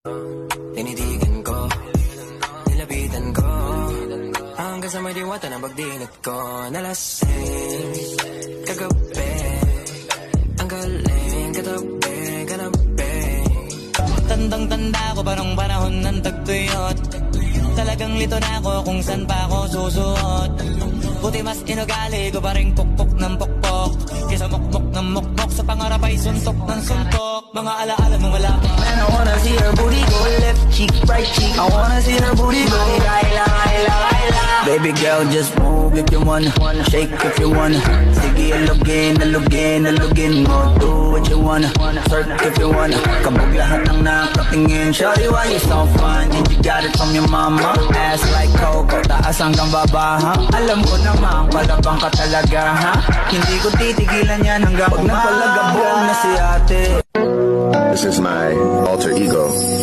Tinitigan ko, nilapitan ko, hanggang sa may diwata ng pagdilat ko. Nalasing, kagabi, ang galing, katabi, kanabi. Tandang-tanda ko parang panahon ng tagtuyot. Talagang lito na ako kung saan pa ako susuot. Buti mas inugali ko pa rin pukpok ng pukpok, kesa mukmok ng mukmok, sa pangarap ay suntok ng suntok. Mga alaala nung wala pa. Man, I wanna see her booty go left cheek, right cheek. I wanna see her booty go laila, laila, laila. Baby girl, just move if you wanna, shake if you wanna. Sige, alugin, alugin, alugin mo. Do what you wanna, surf if you wanna. Kabog lahat ng nakatingin. Shawty, why you so fun? Did you got it from your mama? Ass like Coco, taas hanggang baba, ha? Alam ko naman, palabang ka talaga, ha? Hindi ko titigilan yan hanggang pag napalagabong na si ate. This is my alter ego.